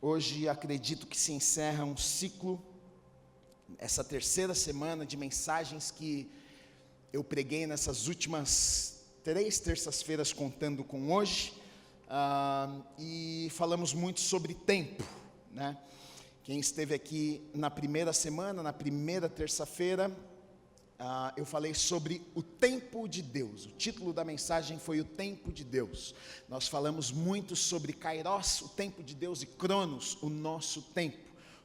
Hoje acredito que se encerra um ciclo, essa terceira semana de mensagens que eu preguei nessas últimas 3 terças-feiras contando com hoje, e falamos muito sobre tempo, né? Quem esteve aqui na primeira semana, na primeira terça-feira, eu falei sobre o tempo de Deus. O título da mensagem foi o tempo de Deus. Nós falamos muito sobre Kairos, o tempo de Deus, e Cronos, o nosso tempo.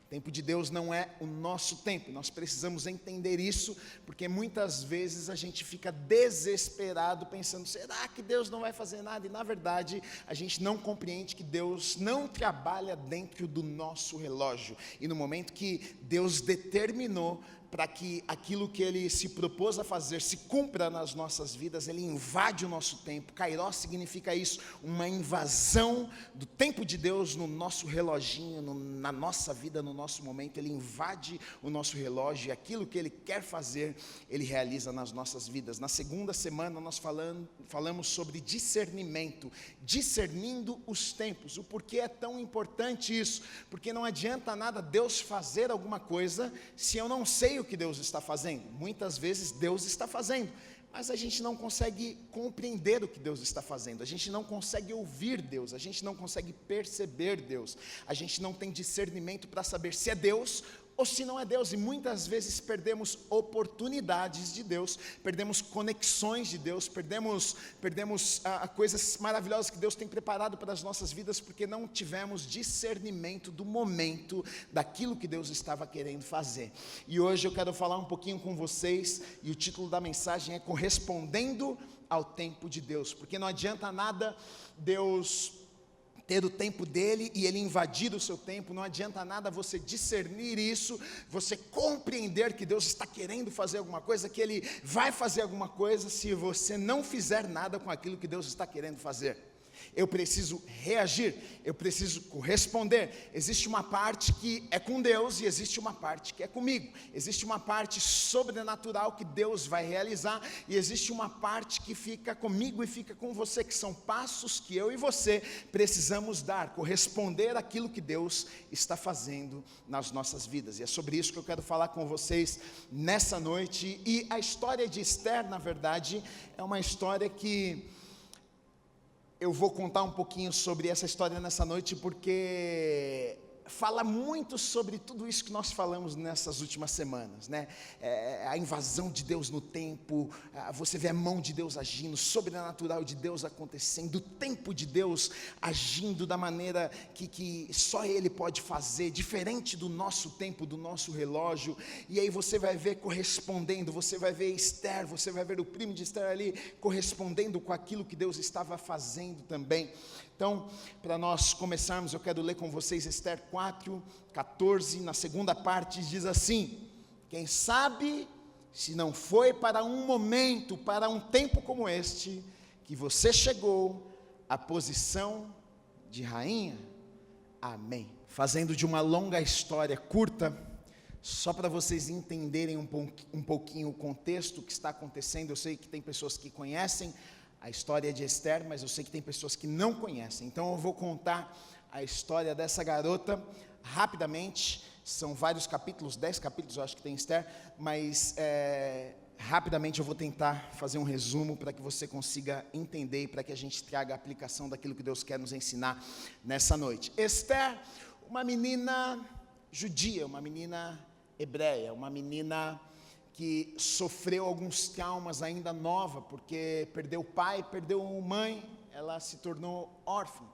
O tempo de Deus não é o nosso tempo. Nós precisamos entender isso, porque muitas vezes a gente fica desesperado pensando, será que Deus não vai fazer nada? E na verdade, a gente não compreende que Deus não trabalha dentro do nosso relógio. E no momento que Deus determinou para que aquilo que Ele se propôs a fazer se cumpra nas nossas vidas, Ele invade o nosso tempo. Kairos significa isso, uma invasão do tempo de Deus no nosso reloginho, na nossa vida, no nosso momento. Ele invade o nosso relógio e aquilo que Ele quer fazer, Ele realiza nas nossas vidas. Na segunda semana nós falamos sobre discernimento, discernindo os tempos. O porquê é tão importante isso? Porque não adianta nada Deus fazer alguma coisa se eu não sei o que Deus está fazendo. Muitas vezes Deus está fazendo, mas a gente não consegue compreender o que Deus está fazendo, a gente não consegue ouvir Deus, a gente não consegue perceber Deus, a gente não tem discernimento para saber se é Deus ou se não é Deus, e muitas vezes perdemos oportunidades de Deus, perdemos conexões de Deus, perdemos coisas maravilhosas que Deus tem preparado para as nossas vidas, porque não tivemos discernimento do momento, daquilo que Deus estava querendo fazer. E hoje eu quero falar um pouquinho com vocês, e o título da mensagem é Correspondendo ao Tempo de Deus, porque não adianta nada Deus ter o tempo dele e ele invadir o seu tempo, não adianta nada você discernir isso, você compreender que Deus está querendo fazer alguma coisa, que Ele vai fazer alguma coisa, se você não fizer nada com aquilo que Deus está querendo fazer. Eu preciso reagir, eu preciso corresponder. Existe uma parte que é com Deus e existe uma parte que é comigo. Existe uma parte sobrenatural que Deus vai realizar e existe uma parte que fica comigo e fica com você, que são passos que eu e você precisamos dar, corresponder àquilo que Deus está fazendo nas nossas vidas. E é sobre isso que eu quero falar com vocês nessa noite. E a história de Esther, na verdade, é uma história que eu vou contar um pouquinho sobre essa história nessa noite, porque fala muito sobre tudo isso que nós falamos nessas últimas semanas, né? A invasão de Deus no tempo, você vê a mão de Deus agindo, sobrenatural de Deus acontecendo, o tempo de Deus agindo da maneira que só Ele pode fazer, diferente do nosso tempo, do nosso relógio. E aí você vai ver correspondendo, você vai ver Esther, você vai ver o primo de Esther ali correspondendo com aquilo que Deus estava fazendo também. Então, para nós começarmos, eu quero ler com vocês Esther 4:14, na segunda parte diz assim: quem sabe se não foi para um momento, para um tempo como este, que você chegou à posição de rainha? Amém. Fazendo de uma longa história curta, só para vocês entenderem um pouquinho o contexto que está acontecendo. Eu sei que tem pessoas que conhecem a história de Esther, mas eu sei que tem pessoas que não conhecem, então eu vou contar a história dessa garota rapidamente. São vários capítulos, 10 capítulos eu acho que tem Esther, mas rapidamente eu vou tentar fazer um resumo para que você consiga entender e para que a gente traga a aplicação daquilo que Deus quer nos ensinar nessa noite. Esther, uma menina judia, uma menina hebreia, uma menina que sofreu alguns traumas ainda nova, porque perdeu pai, perdeu mãe, ela se tornou órfã.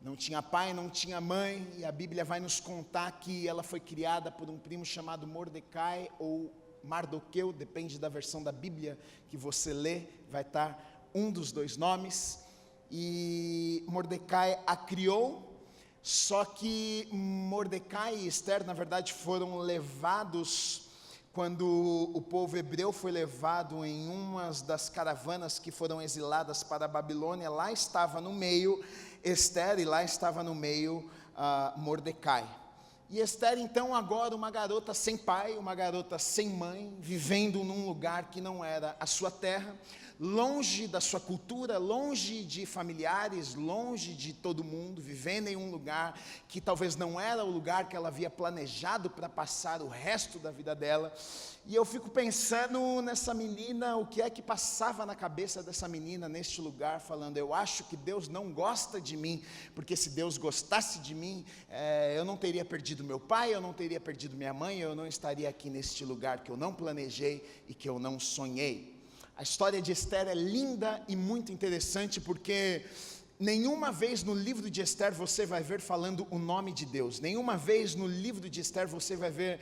Não tinha pai, não tinha mãe, e a Bíblia vai nos contar que ela foi criada por um primo chamado Mordecai, ou Mardoqueu, depende da versão da Bíblia que você lê, vai estar um dos dois nomes, e Mordecai a criou. Só que Mordecai e Esther, na verdade, foram levados, quando o povo hebreu foi levado em uma das caravanas que foram exiladas para a Babilônia, lá estava no meio Esther e lá estava no meio Mordecai. E Esther, então, agora uma garota sem pai, uma garota sem mãe, vivendo num lugar que não era a sua terra, longe da sua cultura, longe de familiares, longe de todo mundo, vivendo em um lugar que talvez não era o lugar que ela havia planejado para passar o resto da vida dela. E eu fico pensando nessa menina, o que é que passava na cabeça dessa menina neste lugar, falando, eu acho que Deus não gosta de mim, porque se Deus gostasse de mim, eu não teria perdido meu pai, eu não teria perdido minha mãe, eu não estaria aqui neste lugar que eu não planejei e que eu não sonhei. A história de Esther é linda e muito interessante, porque nenhuma vez no livro de Esther você vai ver falando o nome de Deus, nenhuma vez no livro de Esther você vai ver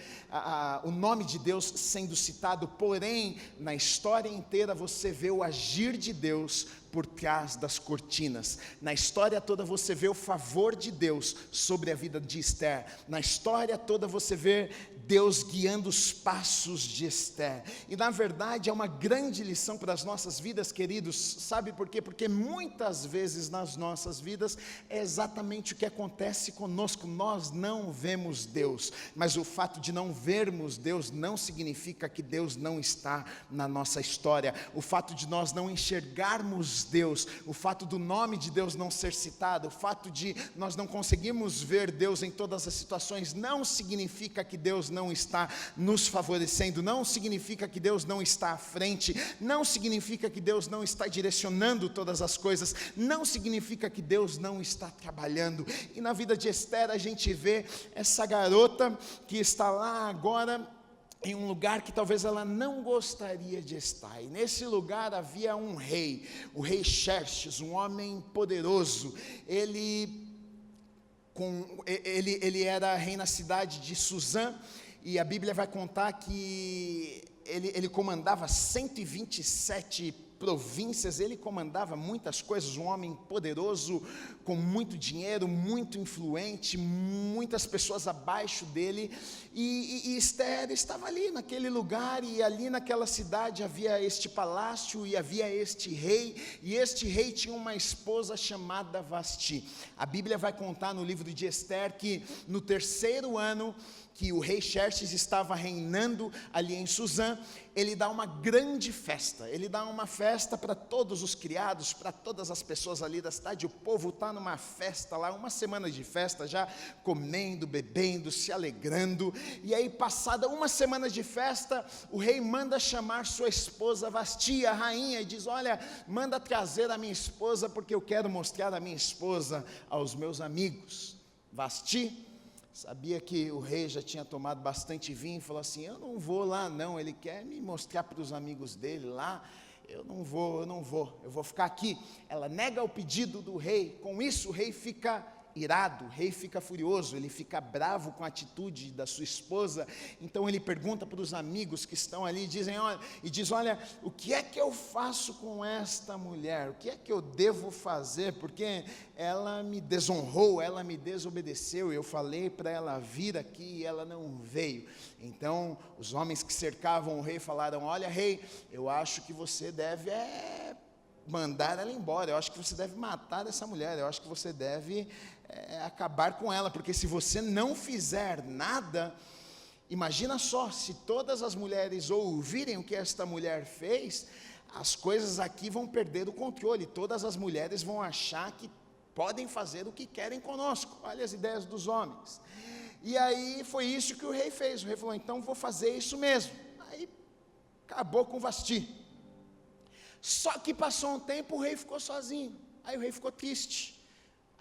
o nome de Deus sendo citado, porém, na história inteira você vê o agir de Deus por trás das cortinas. Na história toda você vê o favor de Deus sobre a vida de Esther. Na história toda você vê Deus guiando os passos de Esther. E na verdade é uma grande lição para as nossas vidas, queridos. Sabe por quê? Porque muitas vezes nas nossas vidas é exatamente o que acontece conosco. Nós não vemos Deus, mas o fato de não vermos Deus não significa que Deus não está na nossa história. O fato de nós não enxergarmos Deus, o fato do nome de Deus não ser citado, o fato de nós não conseguirmos ver Deus em todas as situações, não significa que Deus não está nos favorecendo, não significa que Deus não está à frente, não significa que Deus não está direcionando todas as coisas, não significa que Deus não está trabalhando. E na vida de Esther a gente vê essa garota que está lá agora em um lugar que talvez ela não gostaria de estar, e nesse lugar havia um rei, o rei Xerxes, um homem poderoso. Ele era rei na cidade de Suzã, e a Bíblia vai contar que ele comandava 127 províncias, ele comandava muitas coisas, um homem poderoso, com muito dinheiro, muito influente, muitas pessoas abaixo dele, e Esther estava ali naquele lugar, e ali naquela cidade havia este palácio, e havia este rei, e este rei tinha uma esposa chamada Vasti. A Bíblia vai contar no livro de Esther que no terceiro ano que o rei Xerxes estava reinando ali em Suzã, ele dá uma grande festa, ele dá uma festa para todos os criados, para todas as pessoas ali da cidade. O povo está numa festa lá, uma semana de festa já, comendo, bebendo, se alegrando, e aí passada uma semana de festa, o rei manda chamar sua esposa Vasti, a rainha, e diz, olha, manda trazer a minha esposa, porque eu quero mostrar a minha esposa aos meus amigos. Vasti sabia que o rei já tinha tomado bastante vinho, e falou assim, eu não vou lá não, ele quer me mostrar para os amigos dele lá, eu não vou, eu vou ficar aqui. Ela nega o pedido do rei, com isso o rei fica irado, o rei fica furioso, ele fica bravo com a atitude da sua esposa. Então ele pergunta para os amigos que estão ali, diz, olha, o que é que eu faço com esta mulher? O que é que eu devo fazer? Porque ela me desonrou, ela me desobedeceu, eu falei para ela vir aqui e ela não veio. Então os homens que cercavam o rei falaram, olha rei, eu acho que você deve mandar ela embora, eu acho que você deve matar essa mulher, eu acho que você deve acabar com ela, porque se você não fizer nada, imagina só, se todas as mulheres ouvirem o que esta mulher fez, as coisas aqui vão perder o controle, todas as mulheres vão achar que podem fazer o que querem conosco. Olha as ideias dos homens. E aí foi isso que o rei fez, o rei falou, então vou fazer isso mesmo. Aí acabou com Vasti. Só que passou um tempo, o rei ficou sozinho, aí o rei ficou triste.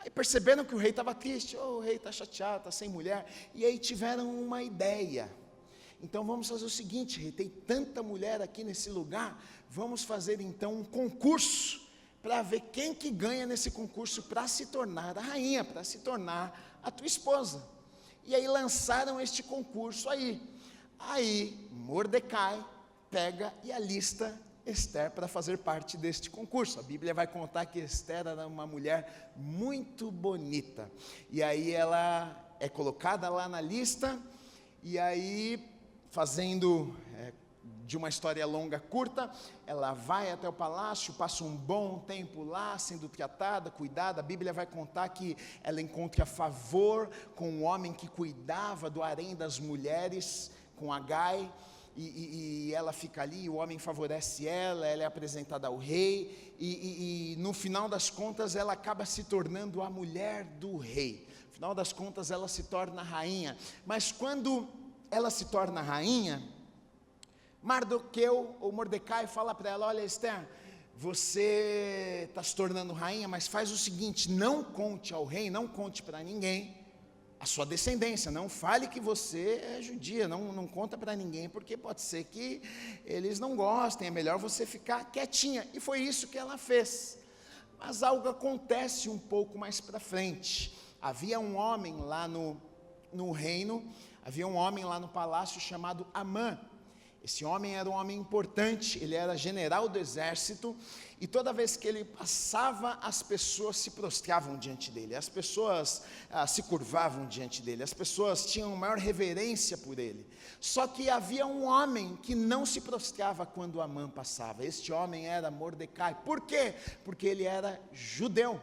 Aí perceberam que o rei estava triste, o rei está chateado, está sem mulher, e aí tiveram uma ideia. Então vamos fazer o seguinte, rei, tem tanta mulher aqui nesse lugar, vamos fazer então um concurso, para ver quem que ganha nesse concurso, para se tornar a rainha, para se tornar a tua esposa. E aí lançaram este concurso aí Mordecai pega e alista Esther para fazer parte deste concurso. A Bíblia vai contar que Esther era uma mulher muito bonita, e aí ela é colocada lá na lista, e aí fazendo De uma história longa curta, ela vai até o palácio, passa um bom tempo lá, sendo tratada, cuidada. A Bíblia vai contar que ela encontra favor com o homem que cuidava do harém das mulheres, com Agai, e ela fica ali, o homem favorece ela é apresentada ao rei, e no final das contas ela acaba se tornando a mulher do rei. No final das contas ela se torna rainha, mas quando ela se torna rainha, Mardoqueu ou Mordecai fala para ela: olha, Esther, você está se tornando rainha, mas faz o seguinte, não conte ao rei, não conte para ninguém a sua descendência, não fale que você é judia, não conta para ninguém, porque pode ser que eles não gostem, é melhor você ficar quietinha. E foi isso que ela fez. Mas algo acontece um pouco mais para frente. Havia um homem lá no reino, havia um homem lá no palácio chamado Amã. Esse homem era um homem importante, ele era general do exército, e toda vez que ele passava, as pessoas se prostravam diante dele, as pessoas se curvavam diante dele, as pessoas tinham maior reverência por ele. Só que havia um homem que não se prostrava quando Amã passava. Este homem era Mordecai. Por quê? Porque ele era judeu,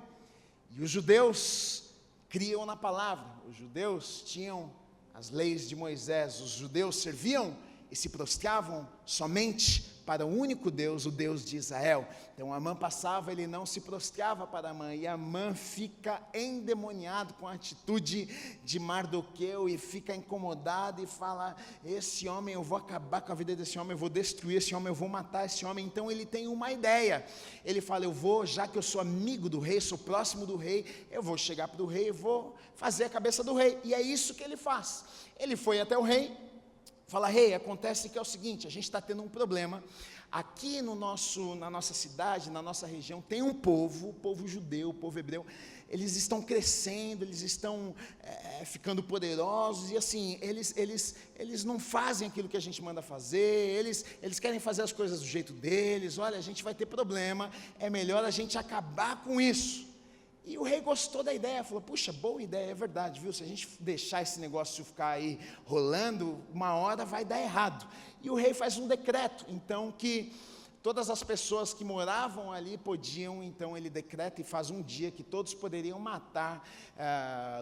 e os judeus criam na palavra, os judeus tinham as leis de Moisés, os judeus serviam e se prostravam somente para o único Deus, o Deus de Israel. Então Amã passava, ele não se prostrava para Amã, e Amã fica endemoniado com a atitude de Mardoqueu, e fica incomodado, e fala: esse homem, eu vou acabar com a vida desse homem, eu vou destruir esse homem, eu vou matar esse homem. Então ele tem uma ideia, ele fala: eu vou, já que eu sou amigo do rei, sou próximo do rei, eu vou chegar para o rei, eu vou fazer a cabeça do rei. E é isso que ele faz. Ele foi até o rei, fala: rei, acontece que é o seguinte, a gente está tendo um problema, aqui na nossa cidade, na nossa região, tem um povo, o povo judeu, o povo hebreu, eles estão crescendo, eles estão ficando poderosos, e assim, eles não fazem aquilo que a gente manda fazer, eles querem fazer as coisas do jeito deles. Olha, a gente vai ter problema, é melhor a gente acabar com isso. E o rei gostou da ideia, falou: puxa, boa ideia, é verdade, viu? Se a gente deixar esse negócio ficar aí rolando, uma hora vai dar errado. E o rei faz um decreto, então, que todas as pessoas que moravam ali podiam, então ele decreta e faz um dia que todos poderiam matar,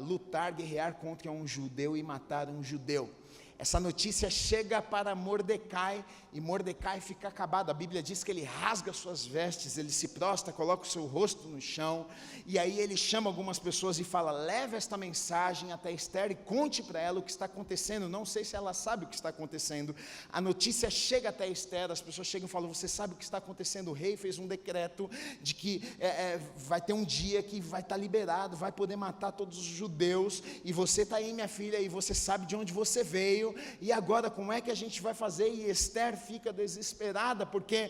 lutar, guerrear contra um judeu e matar um judeu. Essa notícia chega para Mordecai, e Mordecai fica acabado. A Bíblia diz que ele rasga suas vestes, ele se prostra, coloca o seu rosto no chão, e aí ele chama algumas pessoas e fala: leve esta mensagem até Esther e conte para ela o que está acontecendo. Não sei se ela sabe o que está acontecendo. A notícia chega até Esther, as pessoas chegam e falam: você sabe o que está acontecendo? O rei fez um decreto de que vai ter um dia que vai estar liberado, vai poder matar todos os judeus, e você está aí, minha filha, e você sabe de onde você veio, e agora como é que a gente vai fazer? E Esther fica desesperada, porque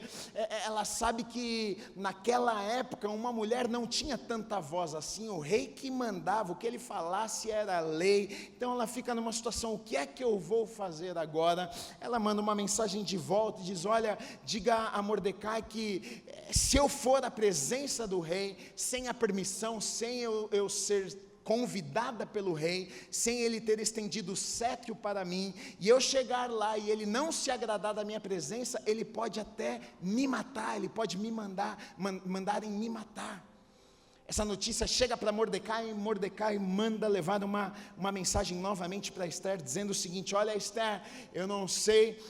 ela sabe que naquela época uma mulher não tinha tanta voz assim, o rei que mandava, o que ele falasse era lei. Então ela fica numa situação: o que é que eu vou fazer agora? Ela manda uma mensagem de volta e diz: olha, diga a Mordecai que se eu for à presença do rei, sem a permissão, sem eu ser convidada pelo rei, sem ele ter estendido o cetro para mim, e eu chegar lá e ele não se agradar da minha presença, ele pode até me matar, ele pode me mandarem me matar. Essa notícia chega para Mordecai, e Mordecai manda levar uma mensagem novamente para Esther, dizendo o seguinte: olha, Esther, eu não sei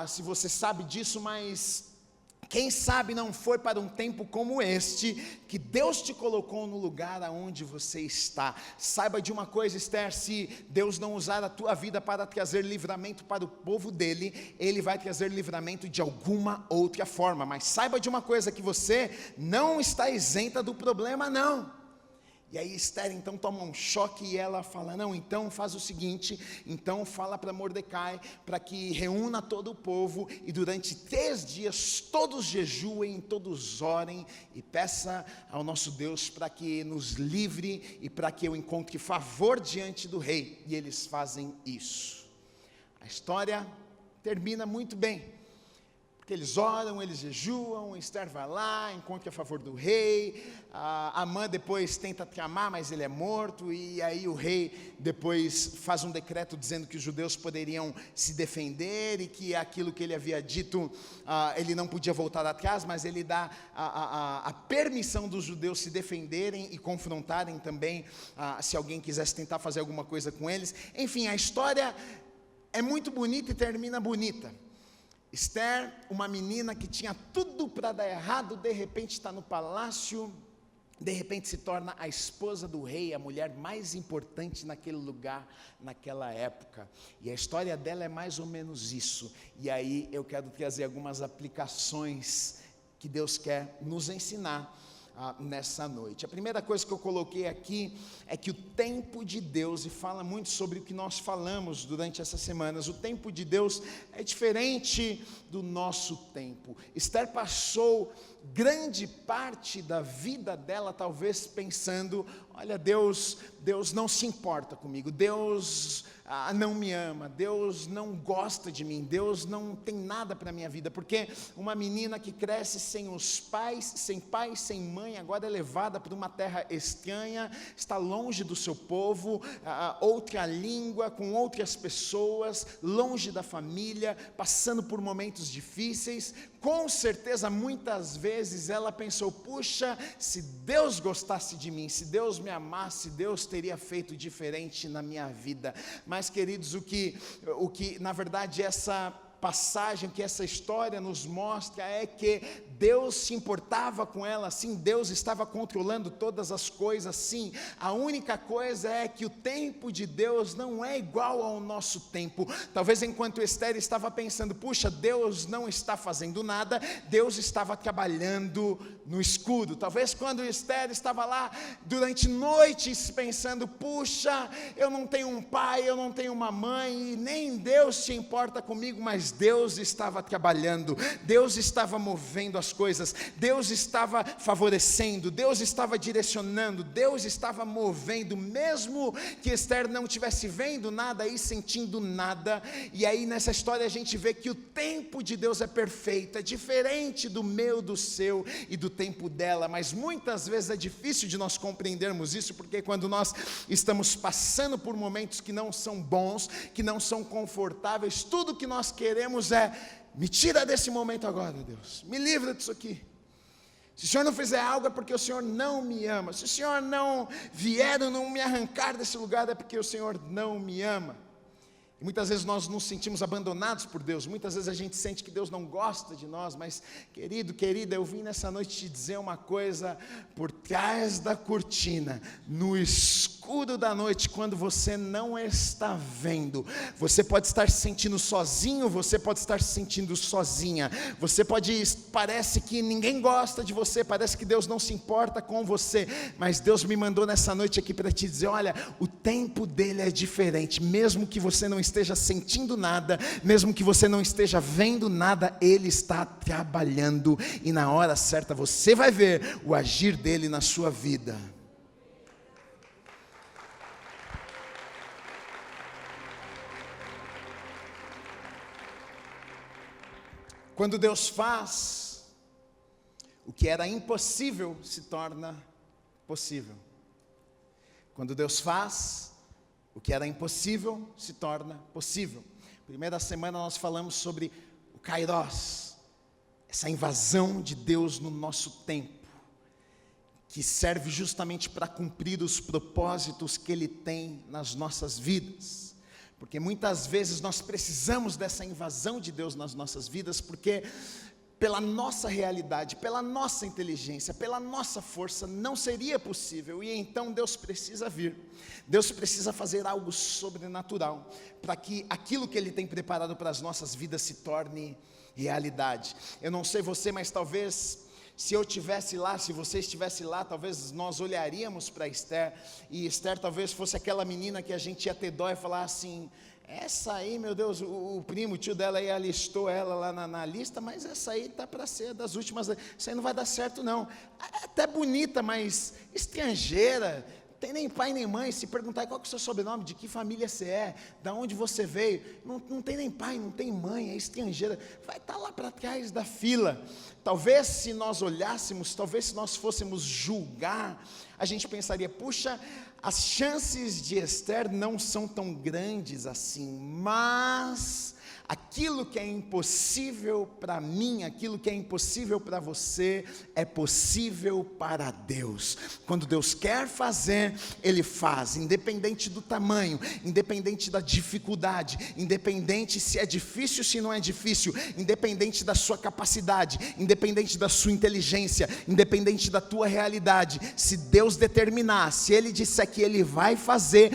se você sabe disso, mas quem sabe não foi para um tempo como este que Deus te colocou no lugar aonde você está. Saiba de uma coisa, Esther: se Deus não usar a tua vida para trazer livramento para o povo dele, ele vai trazer livramento de alguma outra forma. Mas saiba de uma coisa, que você não está isenta do problema, não. E aí Esther então toma um choque, e ela fala: não, então faz o seguinte, então fala para Mordecai para que reúna todo o povo, e durante 3 dias todos jejuem, todos orem, e peça ao nosso Deus para que nos livre, e para que eu encontre favor diante do rei. E eles fazem isso. A história termina muito bem. Porque eles oram, eles jejuam, Esther vai lá, encontra a favor do rei, Amã depois tenta tramar, mas ele é morto, e aí o rei depois faz um decreto dizendo que os judeus poderiam se defender, e que aquilo que ele havia dito, ele não podia voltar atrás, mas ele dá a permissão dos judeus se defenderem e confrontarem também, se alguém quisesse tentar fazer alguma coisa com eles. Enfim, a história é muito bonita e termina bonita. Esther, uma menina que tinha tudo para dar errado, de repente está no palácio, de repente se torna a esposa do rei, a mulher mais importante naquele lugar, naquela época. E a história dela é mais ou menos isso. E aí eu quero trazer algumas aplicações que Deus quer nos ensinar nessa noite. A primeira coisa que eu coloquei aqui é que o tempo de Deus, e fala muito sobre o que nós falamos durante essas semanas, o tempo de Deus é diferente do nosso tempo. Esther passou grande parte da vida dela talvez pensando: olha, Deus não se importa comigo, Deus não me ama, Deus não gosta de mim, Deus não tem nada para a minha vida, porque uma menina que cresce sem os pais, sem mãe, agora é levada para uma terra estranha, está longe do seu povo, outra língua, com outras pessoas, longe da família, passando por momentos difíceis. Com certeza, muitas vezes ela pensou: puxa, se Deus gostasse de mim, se Deus me amasse, Deus teria feito diferente na minha vida. Mas, queridos, o que na verdade essa passagem, que essa história nos mostra é que Deus se importava com ela, sim, Deus estava controlando todas as coisas, sim. A única coisa é que o tempo de Deus não é igual ao nosso tempo. Talvez enquanto Esther estava pensando: puxa, Deus não está fazendo nada, Deus estava trabalhando no escuro. Talvez quando Esther estava lá durante noites pensando: puxa, eu não tenho um pai, eu não tenho uma mãe, e nem Deus se importa comigo, mas Deus estava trabalhando, Deus estava movendo as coisas, Deus estava favorecendo, Deus estava direcionando, Deus estava movendo, mesmo que Esther não estivesse vendo nada e sentindo nada. E aí nessa história a gente vê que o tempo de Deus é perfeito, é diferente do meu, do seu e do tempo dela, mas muitas vezes é difícil de nós compreendermos isso, porque quando nós estamos passando por momentos que não são bons, que não são confortáveis, tudo que nós queremos é: me tira desse momento agora, Deus, me livra disso aqui. Se o Senhor não fizer algo é porque o Senhor não me ama. Se o Senhor não vier ou não me arrancar desse lugar é porque o Senhor não me ama. E muitas vezes nós nos sentimos abandonados por Deus, muitas vezes a gente sente que Deus não gosta de nós, mas querido, querida, eu vim nessa noite te dizer uma coisa: por trás da cortina, no escuro da noite, quando você não está vendo, você pode estar se sentindo sozinho, você pode estar se sentindo sozinha, parece que ninguém gosta de você, parece que Deus não se importa com você, mas Deus me mandou nessa noite aqui para te dizer: olha, o tempo dele é diferente, mesmo que você não esteja sentindo nada, mesmo que você não esteja vendo nada, Ele está trabalhando, e na hora certa você vai ver o agir dele na sua vida. Quando Deus faz, o que era impossível se torna possível. Quando Deus faz, o que era impossível se torna possível. Primeira semana nós falamos sobre o Kairos, essa invasão de Deus no nosso tempo, que serve justamente para cumprir os propósitos que Ele tem nas nossas vidas. Porque muitas vezes nós precisamos dessa invasão de Deus nas nossas vidas, porque pela nossa realidade, pela nossa inteligência, pela nossa força, não seria possível, e então Deus precisa vir, Deus precisa fazer algo sobrenatural, para que aquilo que Ele tem preparado para as nossas vidas se torne realidade. Eu não sei você, mas talvez, se eu estivesse lá, se você estivesse lá, talvez nós olharíamos para Esther, e Esther talvez fosse aquela menina que a gente ia ter dó e falar assim: essa aí, meu Deus, o primo, o tio dela aí alistou ela lá na lista, mas essa aí está para ser das últimas, isso aí não vai dar certo não. É até bonita, mas estrangeira, tem nem pai nem mãe. Se perguntar qual que é o seu sobrenome, de que família você é, da onde você veio, não tem nem pai, não tem mãe, é estrangeira, vai estar lá para trás da fila. Talvez se nós olhássemos, talvez se nós fôssemos julgar, a gente pensaria, puxa, as chances de Esther não são tão grandes assim, mas aquilo que é impossível para mim, aquilo que é impossível para você, é possível para Deus. Quando Deus quer fazer, Ele faz, independente do tamanho, independente da dificuldade, independente se é difícil, se não é difícil, independente da sua capacidade, independente da sua inteligência, independente da tua realidade. Se Deus determinar, se Ele disser que Ele vai fazer.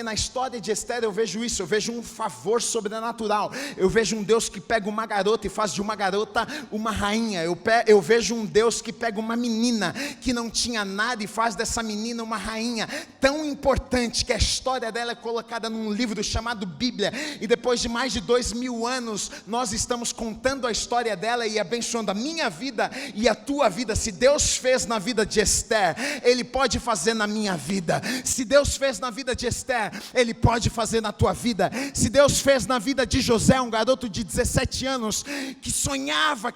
Na história de Esther eu vejo isso, eu vejo um favor sobrenatural. Eu vejo um Deus que pega uma garota e faz de uma garota uma rainha. Eu vejo um Deus que pega uma menina que não tinha nada e faz dessa menina uma rainha tão importante que a história dela é colocada num livro chamado Bíblia, e depois de mais de 2000 anos nós estamos contando a história dela e abençoando a minha vida e a tua vida. Se Deus fez na vida de Esther, Ele pode fazer na minha vida. Se Deus fez na vida de Esther, Ele pode fazer na tua vida. Se Deus fez na vida de José, um garoto de 17 anos, que sonhava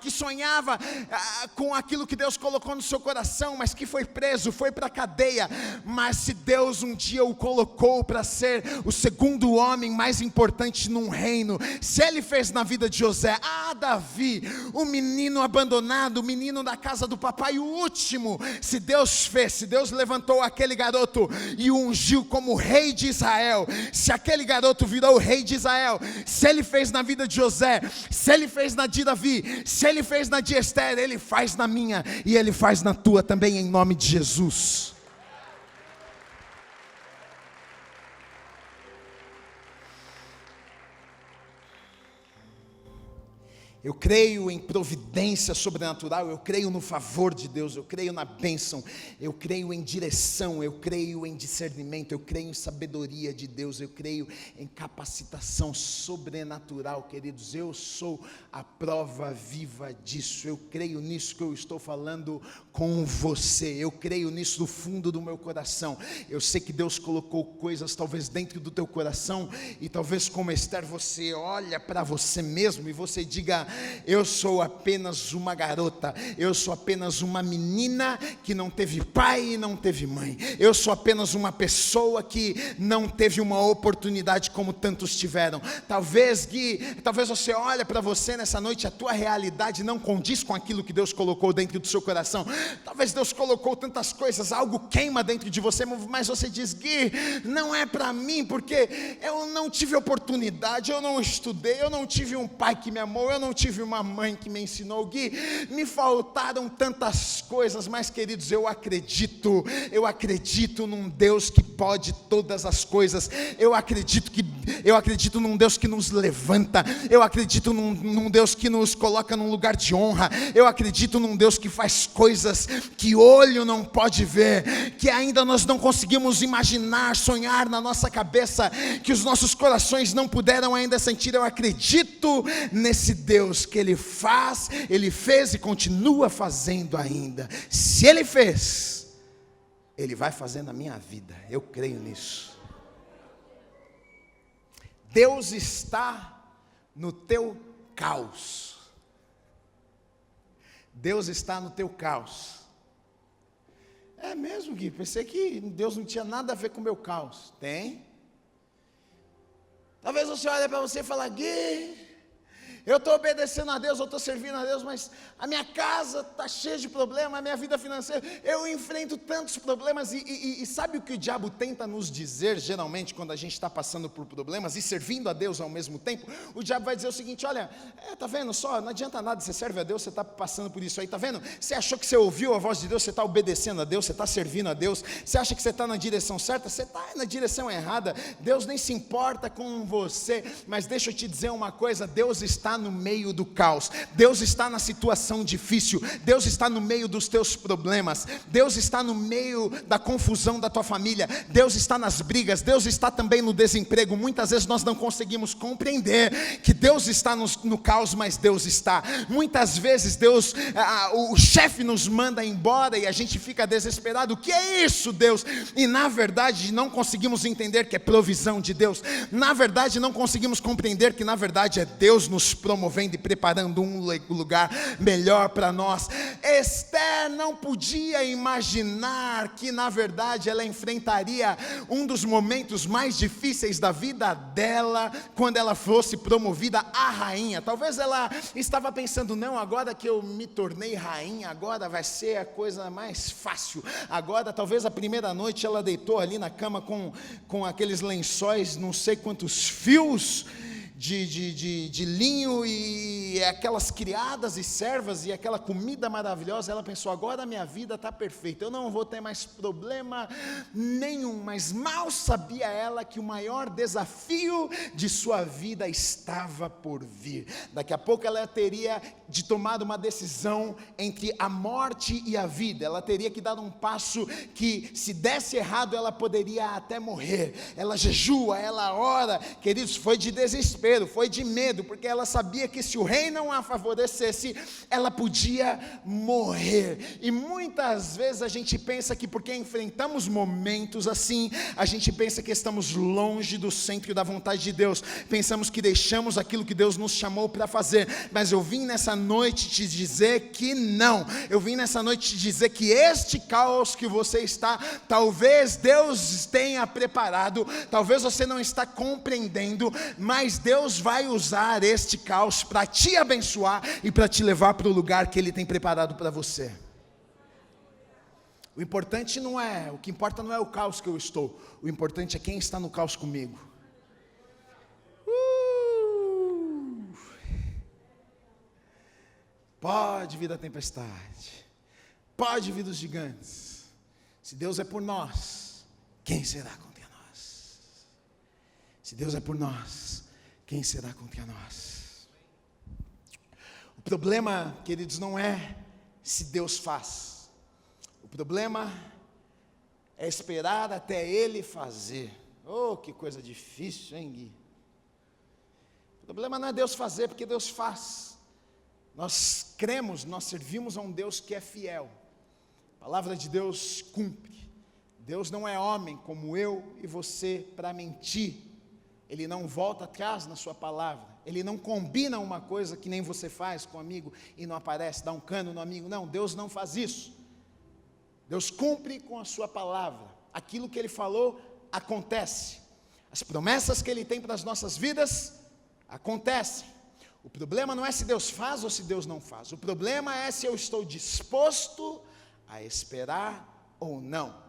com aquilo que Deus colocou no seu coração, mas que foi preso, foi para a cadeia, mas se Deus um dia o colocou para ser o segundo homem mais importante num reino, se Ele fez na vida de José, Davi, o menino abandonado, o menino da casa do papai, o último, se Deus fez, se Deus levantou aquele garoto e o ungiu como rei de Israel, se aquele garoto virou o rei de Israel, se Ele fez na vida de José, se Ele fez na de Davi, se Ele fez na de Esther, Ele faz na minha e Ele faz na tua também, em nome de Jesus. Eu creio em providência sobrenatural, eu creio no favor de Deus, eu creio na bênção, eu creio em direção, eu creio em discernimento, eu creio em sabedoria de Deus, eu creio em capacitação sobrenatural, queridos. Eu sou a prova viva disso, eu creio nisso que eu estou falando com você, eu creio nisso do fundo do meu coração. Eu sei que Deus colocou coisas talvez dentro do teu coração, e talvez como Esther você olha para você mesmo e você diga: eu sou apenas uma garota, eu sou apenas uma menina que não teve pai e não teve mãe, eu sou apenas uma pessoa que não teve uma oportunidade como tantos tiveram. Talvez você olha para você nessa noite, a tua realidade não condiz com aquilo que Deus colocou dentro do seu coração. Talvez Deus colocou tantas coisas, algo queima dentro de você, mas você diz: Gui, não é para mim, porque eu não tive oportunidade, eu não estudei, eu não tive um pai que me amou, eu não tive uma mãe que me ensinou. Gui, me faltaram tantas coisas, mas queridos, eu acredito num Deus que pode todas as coisas. Eu acredito num Deus que nos levanta, eu acredito num Deus que nos coloca num lugar de honra, eu acredito num Deus que faz coisas que olho não pode ver, que ainda nós não conseguimos imaginar, sonhar na nossa cabeça, que os nossos corações não puderam ainda sentir. Eu acredito nesse Deus que Ele fez e continua fazendo ainda. Se Ele fez, Ele vai fazer na minha vida, eu creio nisso. Deus está no teu caos. Deus está no teu caos. É mesmo, Gui? Pensei que Deus não tinha nada a ver com o meu caos. Tem. Talvez você olhe para você e fale: Gui, eu estou obedecendo a Deus, eu estou servindo a Deus, mas a minha casa está cheia de problemas, a minha vida financeira, eu enfrento tantos problemas. E sabe o que o diabo tenta nos dizer, geralmente, quando a gente está passando por problemas e servindo a Deus ao mesmo tempo? O diabo vai dizer o seguinte: olha, tá vendo só, não adianta nada, você serve a Deus, você está passando por isso aí, tá vendo? Você achou que você ouviu a voz de Deus, você está obedecendo a Deus, você está servindo a Deus, você acha que você está na direção certa, você está na direção errada, Deus nem se importa com você. Mas deixa eu te dizer uma coisa: Deus está está no meio do caos, Deus está na situação difícil, Deus está no meio dos teus problemas, Deus está no meio da confusão da tua família, Deus está nas brigas, Deus está também no desemprego. Muitas vezes nós não conseguimos compreender que Deus está no caos, mas Deus está. Muitas vezes o chefe nos manda embora e a gente fica desesperado. O que é isso, Deus? E na verdade não conseguimos entender que é provisão de Deus. Na verdade não conseguimos compreender que na verdade é Deus nos promovendo e preparando um lugar melhor para nós. Esther não podia imaginar que na verdade ela enfrentaria um dos momentos mais difíceis da vida dela quando ela fosse promovida a rainha. Talvez ela estava pensando, não, agora que eu me tornei rainha, agora vai ser a coisa mais fácil. Agora talvez a primeira noite ela deitou ali na cama com aqueles lençóis, não sei quantos fios de linho e aquelas criadas e servas e aquela comida maravilhosa. Ela pensou, agora a minha vida está perfeita, eu não vou ter mais problema nenhum. Mas mal sabia ela que o maior desafio de sua vida estava por vir. Daqui a pouco ela teria de tomar uma decisão entre a morte e a vida. Ela teria que dar um passo que, se desse errado, ela poderia até morrer. Ela jejua, ela ora, queridos, foi de desespero, foi de medo, porque ela sabia que se o rei não a favorecesse, ela podia morrer. E muitas vezes a gente pensa que porque enfrentamos momentos assim, a gente pensa que estamos longe do centro da vontade de Deus, pensamos que deixamos aquilo que Deus nos chamou para fazer. Mas eu vim nessa noite te dizer que não. Eu vim nessa noite te dizer que este caos que você está, talvez Deus tenha preparado, talvez você não está compreendendo, mas Deus vai usar este caos para te abençoar e para te levar para o lugar que Ele tem preparado para você. O que importa não é o caos que eu estou, o importante é quem está no caos comigo. Pode vir a tempestade, pode vir os gigantes, se Deus é por nós, quem será contra nós? Se Deus é por nós, quem será contra nós? O problema, queridos, não é se Deus faz. O problema é esperar até Ele fazer. Oh, que coisa difícil, hein, Gui? O problema não é Deus fazer, porque Deus faz. Nós cremos, nós servimos a um Deus que é fiel. A palavra de Deus cumpre. Deus não é homem como eu e você para mentir. Ele não volta atrás na sua palavra. Ele não combina uma coisa que nem você faz com um amigo e não aparece, dá um cano no amigo. Não, Deus não faz isso. Deus cumpre com a sua palavra. Aquilo que Ele falou, acontece. As promessas que Ele tem para as nossas vidas, acontecem. O problema não é se Deus faz ou se Deus não faz. O problema é se eu estou disposto a esperar ou não.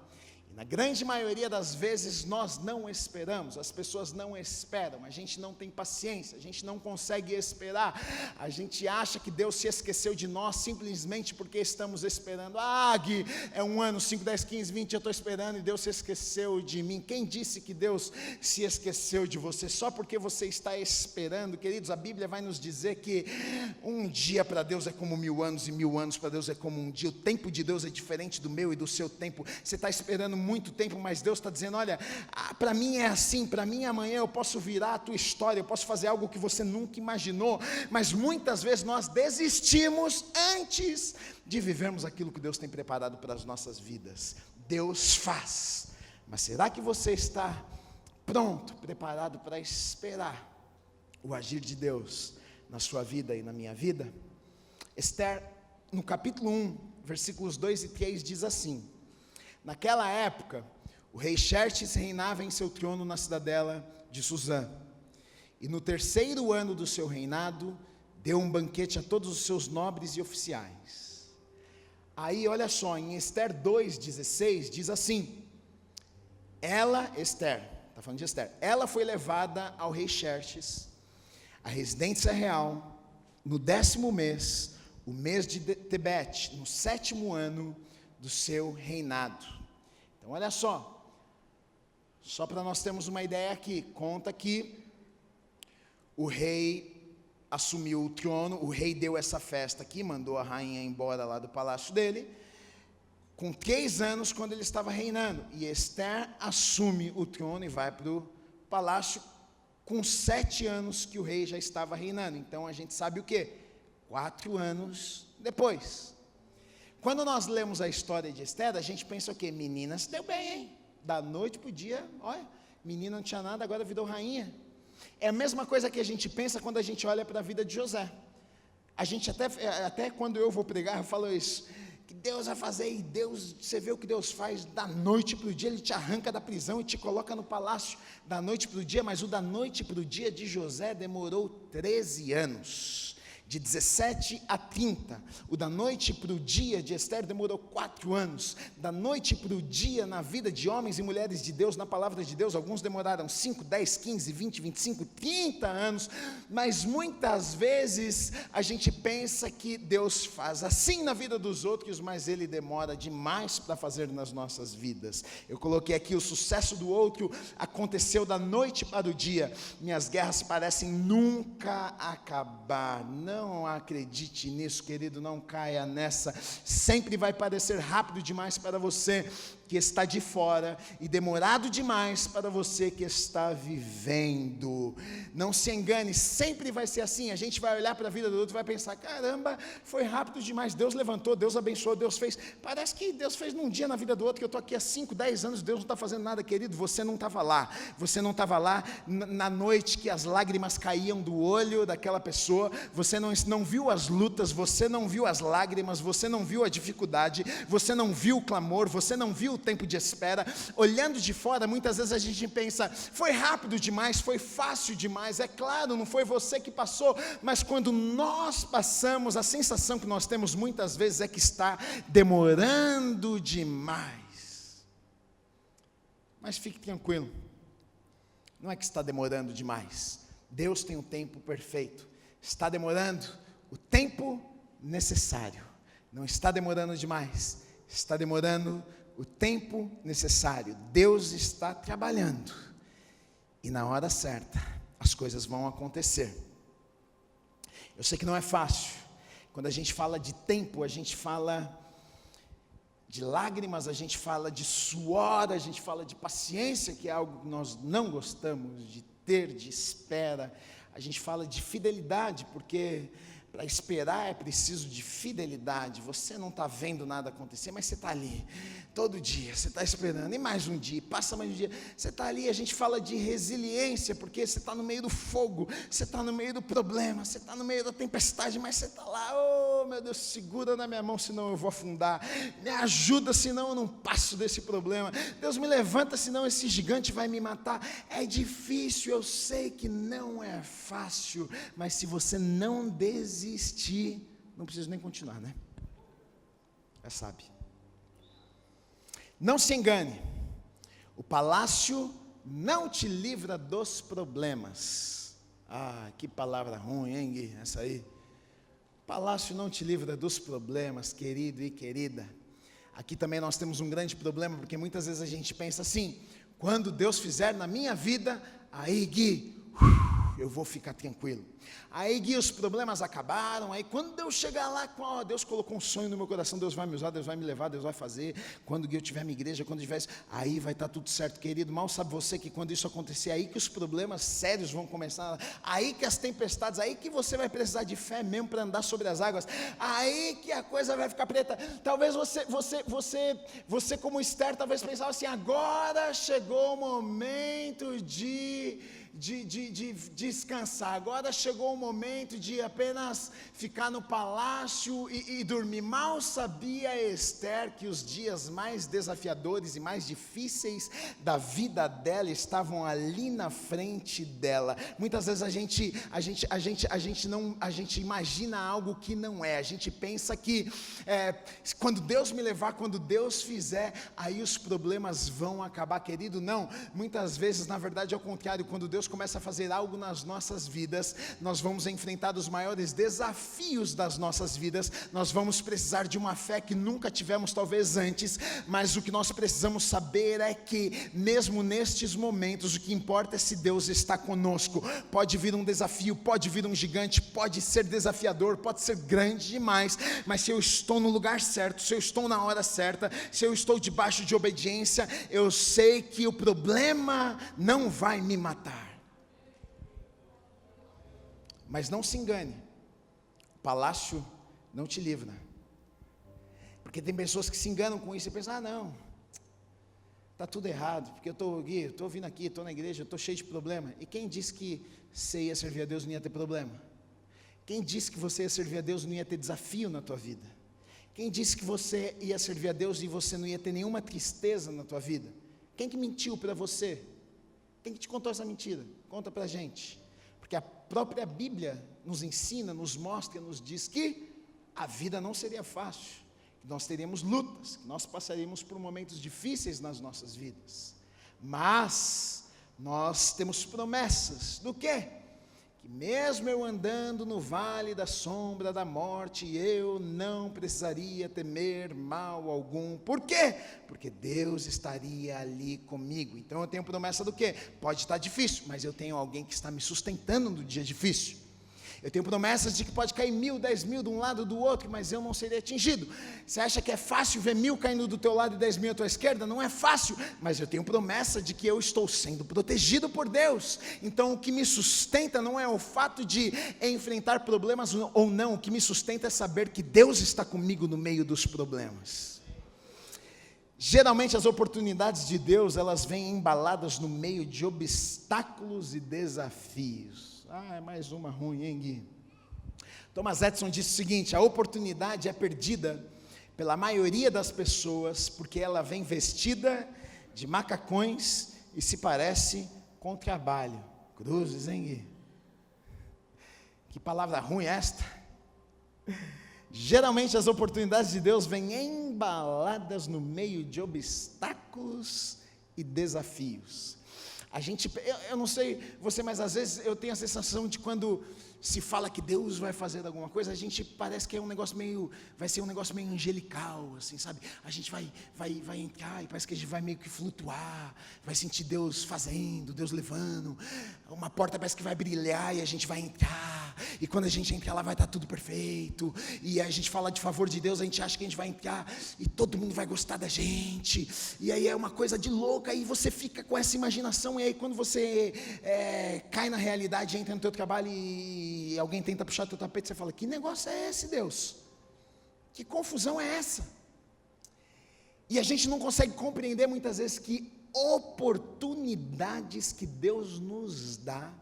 Na grande maioria das vezes nós não esperamos, as pessoas não esperam, a gente não tem paciência, a gente não consegue esperar, a gente acha que Deus se esqueceu de nós simplesmente porque estamos esperando. Gui, é 1 ano, 5, 10, 15, 20, eu estou esperando e Deus se esqueceu de mim. Quem disse que Deus se esqueceu de você? Só porque você está esperando, queridos, a Bíblia vai nos dizer que um dia para Deus é como 1000 anos e 1000 anos para Deus é como um dia. O tempo de Deus é diferente do meu e do seu tempo. Você está esperando muito tempo, mas Deus está dizendo, olha, para mim é assim, para mim amanhã eu posso virar a tua história, eu posso fazer algo que você nunca imaginou. Mas muitas vezes nós desistimos antes de vivermos aquilo que Deus tem preparado para as nossas vidas. Deus faz, mas será que você está pronto, preparado para esperar o agir de Deus na sua vida e na minha vida? Esther, no capítulo 1, versículos 2 e 3 diz assim: naquela época, o rei Xerxes reinava em seu trono na cidadela de Suzã. E no 3º ano do seu reinado, deu um banquete a todos os seus nobres e oficiais. Aí, olha só, em Esther 2,16, diz assim: ela, Esther, está falando de Esther, ela foi levada ao rei Xerxes, à residência real, no 10º mês, o mês de Tebete, no 7º ano do seu reinado. Então olha só para nós termos uma ideia aqui, conta que o rei assumiu o trono, o rei deu essa festa aqui, mandou a rainha embora lá do palácio dele, com 3 anos quando ele estava reinando, e Ester assume o trono e vai para o palácio com 7 anos que o rei já estava reinando. Então a gente sabe o quê? 4 anos depois. Quando nós lemos a história de Ester, a gente pensa o quê? Menina se deu bem, hein? Da noite para o dia, olha, menina não tinha nada, agora virou rainha. É a mesma coisa que a gente pensa quando a gente olha para a vida de José. A gente até quando eu vou pregar, eu falo isso, que Deus vai fazer, e Deus, você vê o que Deus faz, da noite para o dia, Ele te arranca da prisão e te coloca no palácio, da noite para o dia, mas o da noite para o dia de José demorou 13 anos, de 17 a 30, o da noite para o dia de Ester demorou 4 anos, da noite para o dia na vida de homens e mulheres de Deus, na palavra de Deus, alguns demoraram 5, 10, 15, 20, 25, 30 anos, mas muitas vezes a gente pensa que Deus faz assim na vida dos outros, mas Ele demora demais para fazer nas nossas vidas. Eu coloquei aqui, o sucesso do outro aconteceu da noite para o dia, minhas guerras parecem nunca acabar. Não acredite nisso, querido, não caia nessa, sempre vai parecer rápido demais para você que está de fora e demorado demais para você que está vivendo. Não se engane, sempre vai ser assim. A gente vai olhar para a vida do outro e vai pensar, caramba, foi rápido demais, Deus levantou, Deus abençoou, Deus fez, parece que Deus fez num dia na vida do outro, que eu estou aqui há 5, 10 anos, Deus não está fazendo nada, querido, você não estava lá na noite que as lágrimas caíam do olho daquela pessoa, você não viu as lutas, você não viu as lágrimas, você não viu a dificuldade, você não viu o clamor, você não viu o tempo de espera. Olhando de fora, muitas vezes a gente pensa, foi rápido demais, foi fácil demais. É claro, não foi você que passou, mas quando nós passamos, a sensação que nós temos muitas vezes é que está demorando demais. Mas fique tranquilo, não é que está demorando demais, Deus tem o tempo perfeito, está demorando o tempo necessário, não está demorando demais, está demorando o tempo necessário. Deus está trabalhando e na hora certa as coisas vão acontecer. Eu sei que não é fácil, quando a gente fala de tempo, a gente fala de lágrimas, a gente fala de suor, a gente fala de paciência, que é algo que nós não gostamos de ter, de espera, a gente fala de fidelidade, porque para esperar é preciso de fidelidade. Você não está vendo nada acontecer, mas você está ali, todo dia, você está esperando, e mais um dia, passa mais um dia, você está ali. A gente fala de resiliência, porque você está no meio do fogo, você está no meio do problema, você está no meio da tempestade, mas você está lá, oh meu Deus, segura na minha mão, senão eu vou afundar, me ajuda, senão eu não passo desse problema, Deus me levanta, senão esse gigante vai me matar. É difícil, eu sei que não é fácil, mas se você não desistir, não preciso nem continuar, né? Já sabe. Não se engane, o palácio não te livra dos problemas. Ah, que palavra ruim, hein, Gui? Essa aí. O palácio não te livra dos problemas, querido e querida. Aqui também nós temos um grande problema, porque muitas vezes a gente pensa assim, quando Deus fizer na minha vida, aí, Gui, eu vou ficar tranquilo. Aí, Gui, os problemas acabaram, aí quando eu chegar lá, Deus colocou um sonho no meu coração, Deus vai me usar, Deus vai me levar, Deus vai fazer, quando, Gui, eu tiver minha igreja, quando tiver isso, aí vai estar tudo certo, querido. Mal sabe você que quando isso acontecer, aí que os problemas sérios vão começar, aí que as tempestades, aí que você vai precisar de fé mesmo para andar sobre as águas, aí que a coisa vai ficar preta. Talvez você como Ester, talvez pensava assim, agora chegou o momento de descansar, agora chegou o momento de apenas ficar no palácio e dormir. Mal sabia Ester que os dias mais desafiadores e mais difíceis da vida dela estavam ali na frente dela. Muitas vezes a gente imagina algo que não é, a gente pensa que quando Deus me levar, quando Deus fizer, aí os problemas vão acabar, querido. Não, muitas vezes na verdade é o contrário. Quando Deus Deus começa a fazer algo nas nossas vidas, nós vamos enfrentar os maiores desafios das nossas vidas, nós vamos precisar de uma fé que nunca tivemos talvez antes, mas o que nós precisamos saber é que, mesmo nestes momentos, o que importa é se Deus está conosco. Pode vir um desafio, pode vir um gigante, pode ser desafiador, pode ser grande demais, mas se eu estou no lugar certo, se eu estou na hora certa, se eu estou debaixo de obediência, eu sei que o problema não vai me matar. Mas não se engane, o palácio não te livra, porque tem pessoas que se enganam com isso e pensam, não, está tudo errado, porque eu estou vindo aqui, estou na igreja, eu estou cheio de problema. E quem disse que você ia servir a Deus e não ia ter problema? Quem disse que você ia servir a Deus e não ia ter desafio na tua vida? Quem disse que você ia servir a Deus e você não ia ter nenhuma tristeza na tua vida? Quem que mentiu para você? Quem que te contou essa mentira? Conta para a gente. Porque a própria Bíblia nos ensina, nos mostra, nos diz que a vida não seria fácil, que nós teríamos lutas, que nós passaríamos por momentos difíceis nas nossas vidas. Mas nós temos promessas do quê? Que mesmo eu andando no vale da sombra da morte, eu não precisaria temer mal algum. Por quê? Porque Deus estaria ali comigo. Então eu tenho promessa do quê? Pode estar difícil, mas eu tenho alguém que está me sustentando no dia difícil. Eu tenho promessas de que pode cair 1.000, 10.000 de um lado do outro, mas eu não serei atingido. Você acha que é fácil ver 1.000 caindo do teu lado e 10.000 à tua esquerda? Não é fácil, mas eu tenho promessa de que eu estou sendo protegido por Deus. Então o que me sustenta não é o fato de enfrentar problemas ou não, o que me sustenta é saber que Deus está comigo no meio dos problemas. Geralmente as oportunidades de Deus, elas vêm embaladas no meio de obstáculos e desafios. É mais uma ruim, hein, Gui? Thomas Edison disse o seguinte: a oportunidade é perdida pela maioria das pessoas porque ela vem vestida de macacões e se parece com trabalho. Cruzes, hein, Gui? Que palavra ruim esta? Geralmente as oportunidades de Deus vêm embaladas no meio de obstáculos e desafios. Eu não sei você, mas às vezes eu tenho a sensação de quando se fala que Deus vai fazer alguma coisa, a gente parece que é vai ser um negócio meio angelical, assim, sabe? A gente vai entrar e parece que a gente vai meio que flutuar, vai sentir Deus fazendo, Deus levando, uma porta parece que vai brilhar e a gente vai entrar, e quando a gente entrar lá vai estar tudo perfeito, e a gente fala de favor de Deus, a gente acha que a gente vai entrar e todo mundo vai gostar da gente, e aí é uma coisa de louca, e você fica com essa imaginação, e aí quando você cai na realidade, entra no teu trabalho e alguém tenta puxar teu tapete, você fala, que negócio é esse, Deus? Que confusão é essa? E a gente não consegue compreender muitas vezes que oportunidades que Deus nos dá,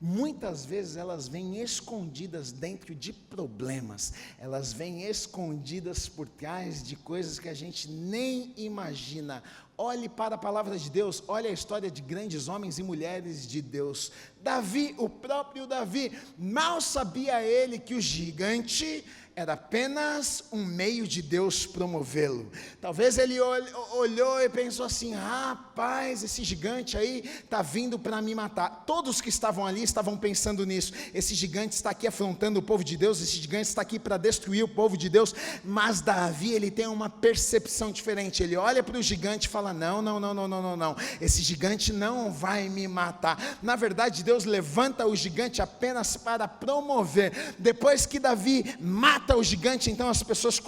muitas vezes elas vêm escondidas dentro de problemas, elas vêm escondidas por trás de coisas que a gente nem imagina. Olhe para a palavra de Deus, olhe a história de grandes homens e mulheres de Deus. Davi, o próprio Davi, mal sabia ele que o gigante era apenas um meio de Deus promovê-lo. Talvez ele olhou e pensou assim, rapaz, esse gigante aí está vindo para me matar. Todos que estavam ali estavam pensando nisso. Esse gigante está aqui afrontando o povo de Deus, esse gigante está aqui para destruir o povo de Deus. Mas Davi, ele tem uma percepção diferente. Ele olha para o gigante e fala, não, esse gigante não vai me matar. Na verdade, Deus levanta o gigante apenas para promover. Depois que Davi mata o gigante, então as pessoas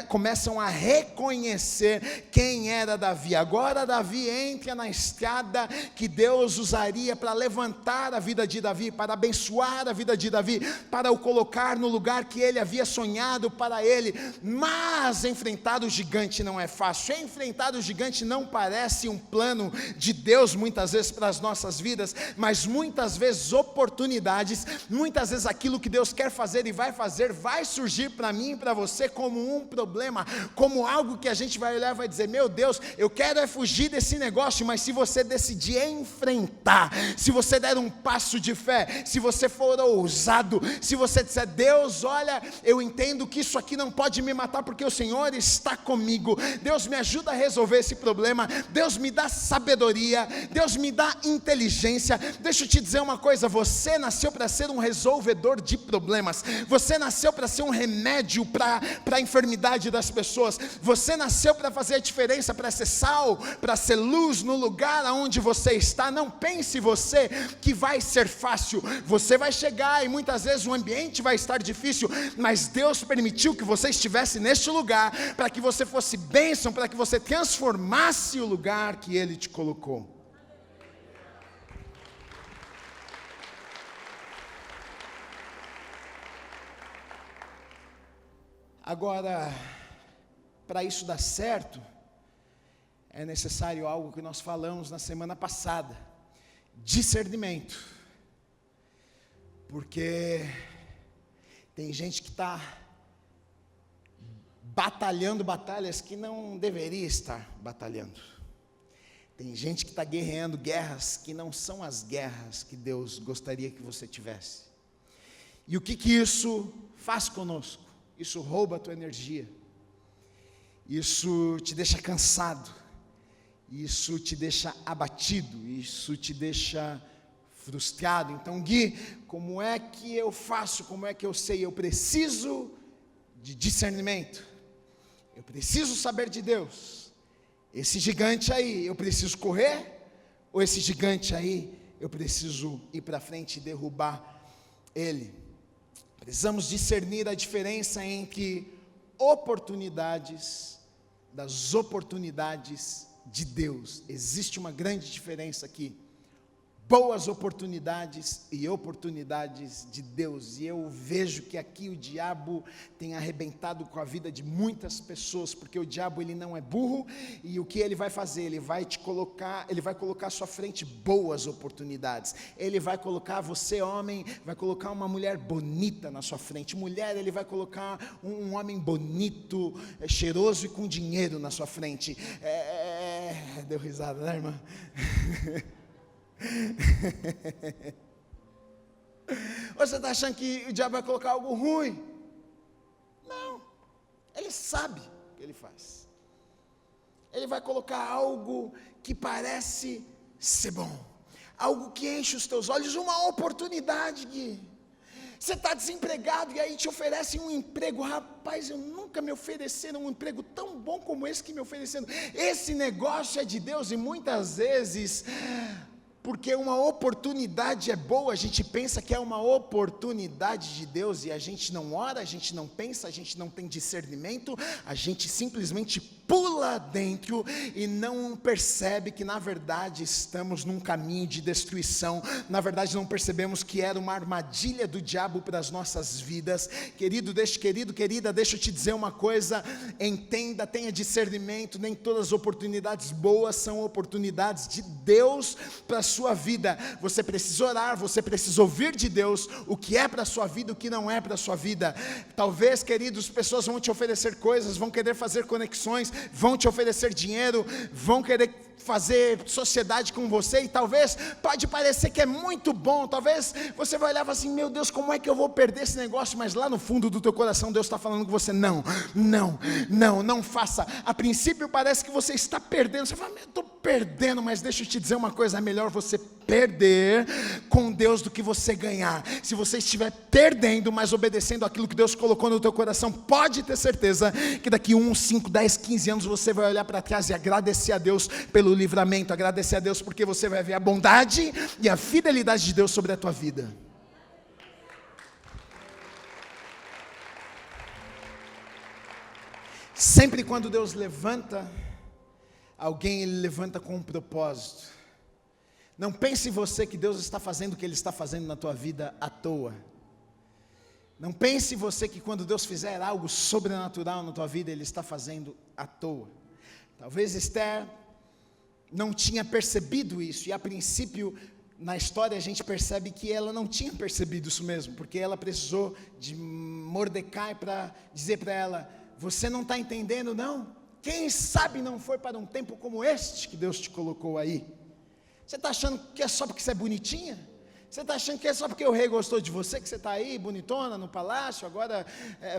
começam a reconhecer quem era Davi. Agora Davi entra na estrada que Deus usaria para levantar a vida de Davi, para abençoar a vida de Davi, para o colocar no lugar que ele havia sonhado para ele. Mas enfrentar o gigante não é fácil. Enfrentar o gigante não parece um plano de Deus muitas vezes para as nossas vidas, mas muitas vezes oportunidades, muitas vezes aquilo que Deus quer fazer e vai fazer, vai surgir surgir para mim e para você como um problema, como algo que a gente vai olhar e vai dizer, meu Deus, eu quero fugir desse negócio, mas se você decidir enfrentar, se você der um passo de fé, se você for ousado, se você disser, Deus, olha, eu entendo que isso aqui não pode me matar, porque o Senhor está comigo, Deus me ajuda a resolver esse problema, Deus me dá sabedoria, Deus me dá inteligência. Deixa eu te dizer uma coisa, você nasceu para ser um resolvedor de problemas, você nasceu para ser um remédio para a enfermidade das pessoas, você nasceu para fazer a diferença, para ser sal, para ser luz no lugar onde você está. Não pense você que vai ser fácil, você vai chegar e muitas vezes o ambiente vai estar difícil, mas Deus permitiu que você estivesse neste lugar, para que você fosse bênção, para que você transformasse o lugar que Ele te colocou. Agora, para isso dar certo, é necessário algo que nós falamos na semana passada: discernimento. Porque tem gente que está batalhando batalhas que não deveria estar batalhando. Tem gente que está guerreando guerras que não são as guerras que Deus gostaria que você tivesse. E o que isso faz conosco? Isso rouba a tua energia, isso te deixa cansado, isso te deixa abatido, isso te deixa frustrado. Então, Gui, como é que eu faço, como é que eu sei? Eu preciso de discernimento, eu preciso saber de Deus. Esse gigante aí, eu preciso correr? Ou esse gigante aí, eu preciso ir para frente e derrubar ele? Precisamos discernir a diferença entre oportunidades das oportunidades de Deus. Existe uma grande diferença aqui. Boas oportunidades e oportunidades de Deus. E eu vejo que aqui o diabo tem arrebentado com a vida de muitas pessoas, porque o diabo, ele não é burro, e o que ele vai fazer? Ele vai colocar à sua frente boas oportunidades. Ele vai colocar você, homem, vai colocar uma mulher bonita na sua frente. Mulher, ele vai colocar um homem bonito, cheiroso e com dinheiro na sua frente. Deu risada, né, irmã? Você está achando que o diabo vai colocar algo ruim? Não, ele sabe o que ele faz. Ele vai colocar algo que parece ser bom, algo que enche os teus olhos, uma oportunidade, Gui. Você está desempregado e aí te oferecem um emprego. Rapaz, eu nunca me ofereceram um emprego tão bom como esse que me ofereceram. Esse negócio é de Deus. E muitas vezes, porque uma oportunidade é boa, a gente pensa que é uma oportunidade de Deus, e a gente não ora, a gente não pensa, a gente não tem discernimento, a gente simplesmente pula dentro e não percebe que na verdade estamos num caminho de destruição. Na verdade não percebemos que era uma armadilha do diabo para as nossas vidas. Querida, deixa eu te dizer uma coisa, entenda, tenha discernimento, nem todas as oportunidades boas são oportunidades de Deus para a sua vida. Você precisa orar, você precisa ouvir de Deus o que é para a sua vida, o que não é para a sua vida. Talvez, queridos, pessoas vão te oferecer coisas, vão querer fazer conexões, vão te oferecer dinheiro, vão querer fazer sociedade com você, e talvez pode parecer que é muito bom, talvez você vai olhar e falar assim, meu Deus, como é que eu vou perder esse negócio? Mas lá no fundo do teu coração Deus está falando com você, não faça. A princípio parece que você está perdendo, você fala, eu estou perdendo, mas deixa eu te dizer uma coisa, é melhor você perder com Deus do que você ganhar. Se você estiver perdendo, mas obedecendo aquilo que Deus colocou no teu coração, pode ter certeza que daqui 1, 5, 10, 15 anos você vai olhar para trás e agradecer a Deus pelo livramento, agradecer a Deus porque você vai ver a bondade e a fidelidade de Deus sobre a tua vida. Sempre quando Deus levanta alguém, Ele levanta com um propósito. Não pense em você que Deus está fazendo o que Ele está fazendo na tua vida à toa. Não pense em você que quando Deus fizer algo sobrenatural na tua vida, Ele está fazendo à toa. Talvez Esther não tinha percebido isso, e a princípio na história a gente percebe que ela não tinha percebido isso mesmo, porque ela precisou de Mordecai para dizer para ela: você não está entendendo não? Quem sabe não foi para um tempo como este que Deus te colocou aí? Você está achando que é só porque você é bonitinha? Você está achando que é só porque o rei gostou de você, que você está aí, bonitona, no palácio, agora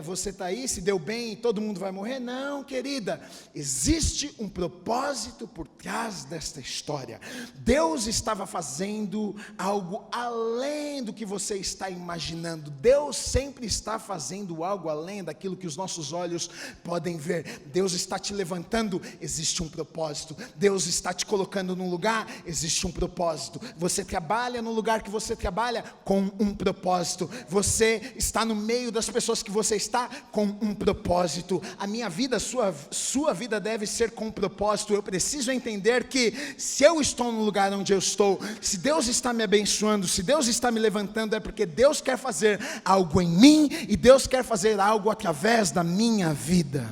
você está aí, se deu bem e todo mundo vai morrer? Não, querida, existe um propósito por trás desta história. Deus estava fazendo algo além do que você está imaginando. Deus sempre está fazendo algo além daquilo que os nossos olhos podem ver. Deus está te levantando, existe um propósito. Deus está te colocando num lugar, existe um propósito. Você trabalha no lugar que você trabalha com um propósito. Você está no meio das pessoas que você está com um propósito. A minha vida, sua vida deve ser com um propósito. Eu preciso entender que se eu estou no lugar onde eu estou, se Deus está me abençoando, se Deus está me levantando, é porque Deus quer fazer algo em mim e Deus quer fazer algo através da minha vida.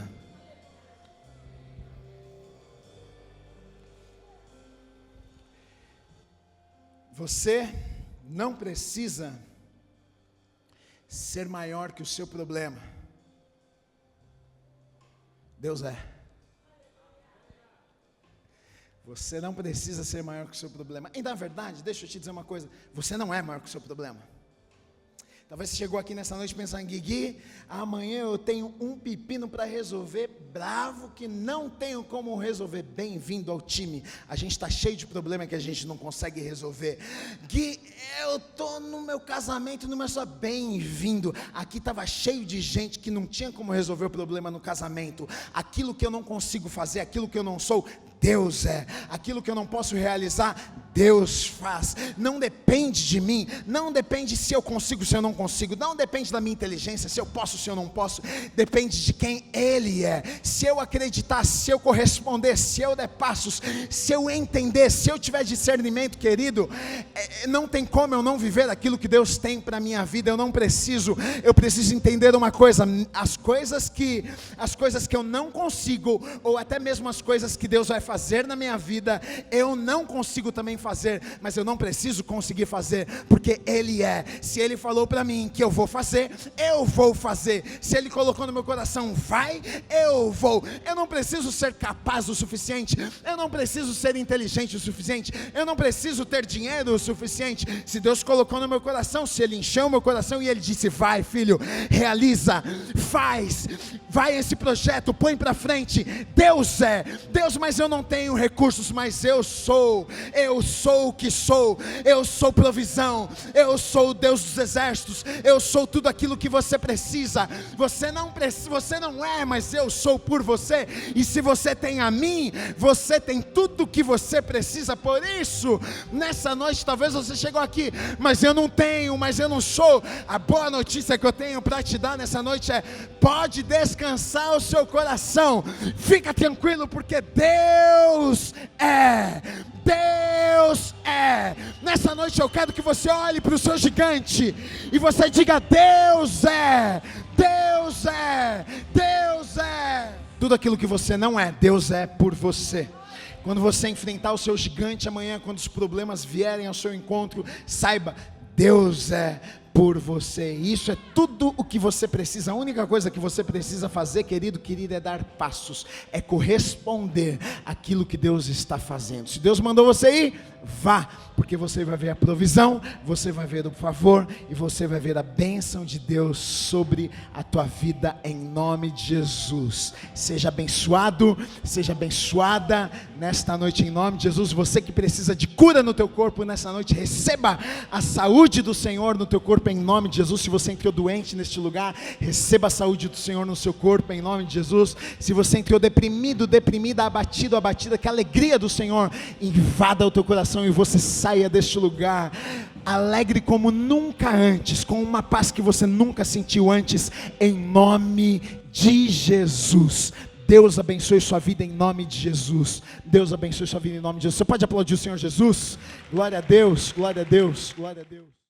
Você não precisa ser maior que o seu problema. Deus é. Você não precisa ser maior que o seu problema. E na verdade, deixa eu te dizer uma coisa: você não é maior que o seu problema. Talvez você chegou aqui nessa noite pensando: Guigui, amanhã eu tenho um pepino para resolver, bravo, que não tenho como resolver. Bem-vindo ao time. A gente está cheio de problema que a gente não consegue resolver. Gui, eu estou no meu casamento, no meu só. Bem-vindo. Aqui estava cheio de gente que não tinha como resolver o problema no casamento. Aquilo que eu não consigo fazer, aquilo que eu não sou, Deus é. Aquilo que eu não posso realizar, Deus faz. Não depende de mim, não depende se eu consigo, se eu não consigo, não depende da minha inteligência, se eu posso, se eu não posso, depende de quem Ele é. Se eu acreditar, se eu corresponder, se eu der passos, se eu entender, se eu tiver discernimento, querido, não tem como eu não viver aquilo que Deus tem para a minha vida. Eu preciso entender uma coisa: as coisas que eu não consigo, ou até mesmo as coisas que Deus vai fazer na minha vida, eu não consigo também fazer, mas eu não preciso conseguir fazer, porque Ele é. Se Ele falou para mim que eu vou fazer, eu vou fazer. Se Ele colocou no meu coração, vai, eu vou. Eu não preciso ser capaz o suficiente, eu não preciso ser inteligente o suficiente, eu não preciso ter dinheiro o suficiente. Se Deus colocou no meu coração, se Ele encheu o meu coração e Ele disse: vai, filho, realiza, faz, vai esse projeto, põe para frente. Deus é. Deus, mas eu não tenho recursos, mas eu sou o que sou, eu sou provisão, eu sou o Deus dos exércitos, eu sou tudo aquilo que você precisa. Você não é, mas eu sou por você, e se você tem a mim, você tem tudo o que você precisa. Por isso, nessa noite, talvez você chegou aqui, mas eu não tenho, mas eu não sou. A boa notícia que eu tenho para te dar nessa noite é: pode descansar o seu coração, fica tranquilo, porque Deus é. Deus é. Nessa noite eu quero que você olhe para o seu gigante e você diga: Deus é, Deus é, Deus é. Tudo aquilo que você não é, Deus é por você. Quando você enfrentar o seu gigante amanhã, quando os problemas vierem ao seu encontro, saiba: Deus é por você. Isso é tudo o que você precisa. A única coisa que você precisa fazer, querido, querida, é dar passos, é corresponder àquilo que Deus está fazendo. Se Deus mandou você ir, vá, porque você vai ver a provisão, você vai ver o favor e você vai ver a bênção de Deus sobre a tua vida, em nome de Jesus. Seja abençoado, seja abençoada nesta noite, em nome de Jesus. Você que precisa de cura no teu corpo nessa noite, receba a saúde do Senhor no teu corpo, em nome de Jesus. Se você entrou doente neste lugar, receba a saúde do Senhor no seu corpo, em nome de Jesus. Se você entrou deprimido, deprimida, abatido, abatida, que a alegria do Senhor invada o teu coração e você saia deste lugar alegre como nunca antes, com uma paz que você nunca sentiu antes, em nome de Jesus. Deus abençoe sua vida em nome de Jesus. Deus abençoe sua vida em nome de Jesus. Você pode aplaudir o Senhor Jesus? Glória a Deus, glória a Deus, glória a Deus.